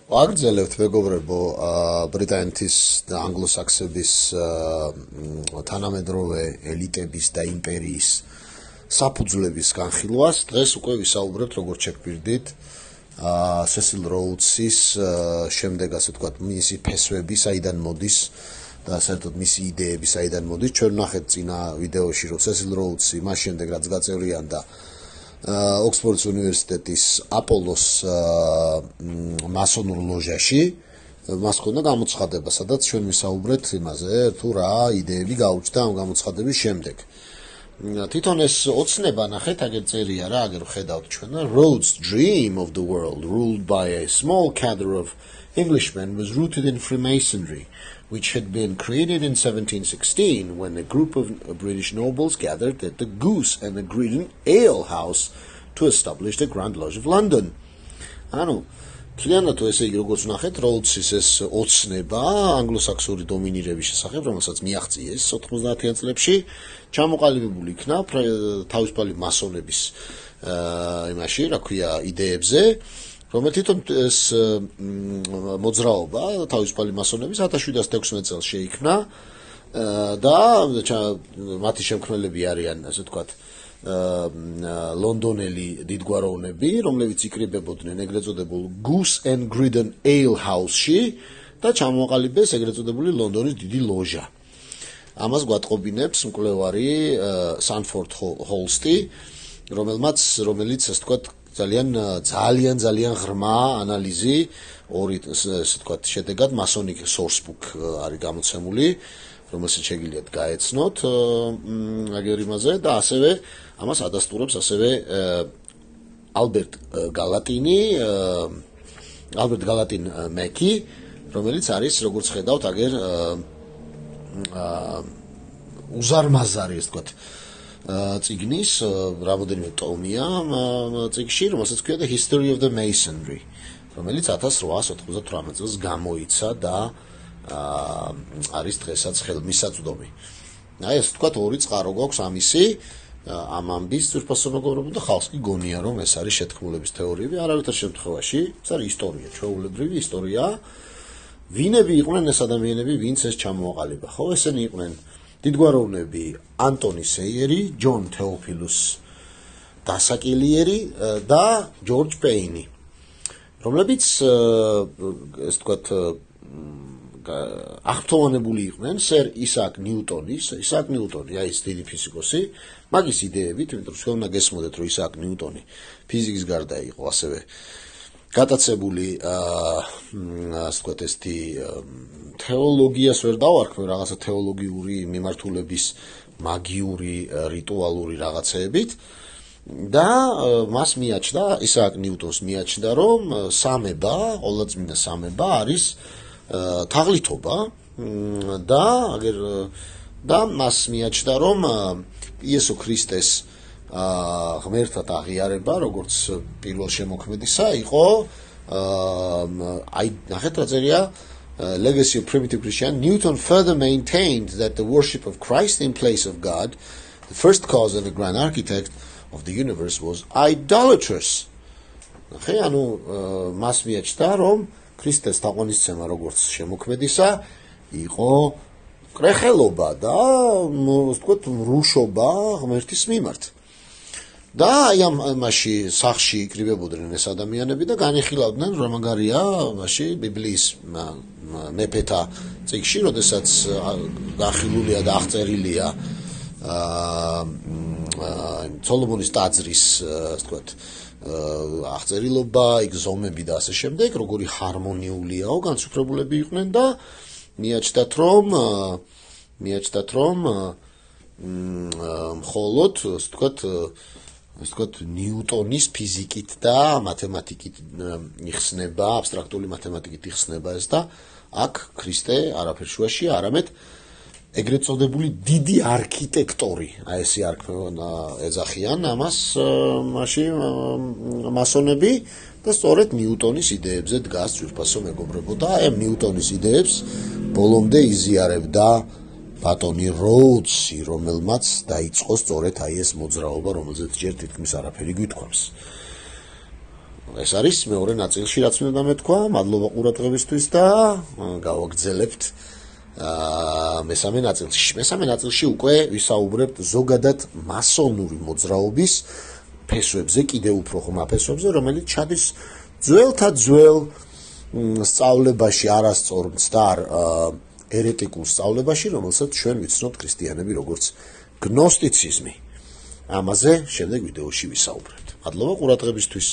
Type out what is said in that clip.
ვაგრძელებთ მეგობრებო ბრიტანეთის და ანგლოსაქსების თანამედროვე ელიტების და იმპერიის საფუძვლების განხილვას. დღეს უკვე ვისაუბრებთ, როგორც შეგვირდით, სესილ როუდსის შემდეგ, ასე ვთქვათ, მისი ფესვები საიდან მოდის და საერთოდ მისი იდეები საიდან მოდის. ჩვენ ვნახეთ წინა ვიდეოში, რომ სესილ როუდსი მას შემდეგ რაც გაწევრიანდა ოქსფორდის უნივერსიტეტის აპოლოს მასონურ ლოჟაში მას ჰქონდა გამოცხადება, სადაც ჩვენ ვისაუბრეთ იმაზე, თუ რა იდეები გაუჩნდა ამ გამოცხადების შემდეგ. თვითონ ეს ოცნება ნახეთ, აგერ წერია რა, აგერ ხედავთ ჩვენ, Rhodes' dream of the world ruled by a small cadre of Englishmen was rooted in Freemasonry, which had been created in 1716 when a group of British nobles gathered at the Goose and the Green Ale House to establish the Grand Lodge of London. ანუ ქილიანად ესე იგი როგორც ნახეთ, როუდსის ეს ოცნება ანგლოსაქსური დომინირების შესახებ, რომელსაც მიაღწიეს 90-იან წლებში, ჩამოყალიბებული იქნა თავისუფალი მასონების იმაში, რა ქვია, იდეებზე, რომელიც თვითონ ეს მოძრაობა თავისუფალი მასონების 1716 წელს შეიქმნა და მათი შემქმნელები არიან, ასე ვთქვათ, ლონდონელი დიდგვაროვნები, რომლებიც იკრიბებოდნენ ეგრეთ წოდებულ Goose and Green Ale House-ში და ჩამოყალიბეს ეგრეთ წოდებული ლონდონის დიდი ლოჟა. ამას გვატყობინებს მკვლევარი სანფორდ ჰოლსტი, რომელიც ასე ვთქვათ ძალიან ღრმა ანალიზი ორი ასე ვთქვათ შედეგად მასონიკ sourcebook არის გამოცემული, რომელსაც შეგიძლიათ გაეცნოთ აგერ იმაზე და ასევე ამას ადასტურებს ასევე ალბერტ გალატინ მეკი, რომელიც არის, როგორც ხედავთ, აგერ უზარმაზარი, ასე ვთქვათ, წიგნის რამოდენიმე ტომია წიგნში, რომელსაც ქვია The History of the Masonry, რომელიც 1898 წელს გამოიცა და არის დღესაც ხელმისაწვდომი. აი ეს ვთქვათ, ორი წყარო გვაქვს ამისი ამ ამბის ძვირფასო მეგობრებო და ხალხს კი გონია, რომ ეს არის შეთქმულების თეორიები, არავითარ შემთხვევაში, ეს არის ისტორია, ჩვეულებრივი ისტორია. ვინები იყვნენ ეს ადამიანები, ვინც ეს ჩამოაყალიბა? ხო, ესენი იყვნენ დიდგვაროვნები ანტონი სეიერი, ჯონ თეოფილუს დასაკილიერი და ჯორჯ პეინი, რომლებიც ეს ვთქვათ აღფრთოვანებული იყვნენ სერ ისააკ ნიუტონი, აი ეს დიდი ფიზიკოსი, მაგის იდეებით, იმიტომ რომ უნდა გესმოდეთ, რომ ისააკ ნიუტონი ფიზიკის გარდა იყო ასევე გატაცებული ასე ვთქვათ ესეთი თეოლოგიას ვერ დავარქმევ, რაღაცა თეოლოგიური მიმართულების მაგიური რიტუალური რაღაცეებით და მას მიაჩნდა, ისააკ ნიუტონს მიაჩნდა, რომ სამება, ყოვლადწმინდა სამება არის თაღლითობა და მას მიაჩნდა, რომ იესო ქრისტეს ღმერთად აღიარება, როგორც პირველ შემოქმედისა, იყო აი ნახეთ რა წერია Legacy of Primitive Christianity. Newton further maintained that the worship of Christ in place of God, the first cause and the grand architect of the universe, was idolatrous. ნახე, ანუ მას მიაჩნდა, რომ ქრისტეს თაყვანისცემა როგორც შემოქმედისა იყო კრეხელობა და ვთქვათ მრუშობა ღმერთის მიმართ. და აი ამაში სახში იკრიბებოდნენ ეს ადამიანები და განიხილავდნენ, რომ მაგარია მასში ბიბლიის მეფეთა წიგნში, როდესაც განხილულია და აღწერილია სოლომონის ტაძრის, ასე ვთქვათ, აღწერილობა, იქ ზომები და ასე შემდეგ, როგორი ჰარმონიულიაო განსუფრებულები იყვნენ და მიაჩნდათ, რომ მხოლოდ, ასე ვთქვათ, ნიუტონის ფიზიკით და მათემატიკით იხსნება, აბსტრაქტული მათემატიკით იხსნება ეს და აქ ქრისტე არაფერ შუაშია, არამედ ეგრეთ წოდებული დიდი არქიტექტორი, აი ესე ეძახიან ამას მასონები და სწორედ ნიუტონის იდეებზე დგას ძვირფასო მეგობრებო და აი ნიუტონის იდეებს ბოლომდე იზიარებდა ბატონი როუდსი, რომელმაც დაიწყო სწორედ აი ეს მოძრაობა, რომელზეც ჯერ თითქმის არაფერი გვითქვამს. ეს არის მეორე ნაწილში, რაც მინდა მეთქვა. მადლობა ყურადღებისთვის და გავაგრძელებთ მესამე ნაწილში. მესამე ნაწილში უკვე ვისაუბრებთ ზოგადად მასონური მოძრაობის ფესვებზე, კიდევ უფრო ხმა ფესვებზე, რომელიც ჩადის ძველთა ძველ სწავლებაში, არასწორ მცდარ ერეტიკულ სწავლებაში, რომელსაც ჩვენ ვიცნობთ ქრისტიანები როგორც გნოსტიციზმი. ამაზე შემდეგ ვიდეოში ვისაუბრებთ. მადლობა ყურადღებისთვის.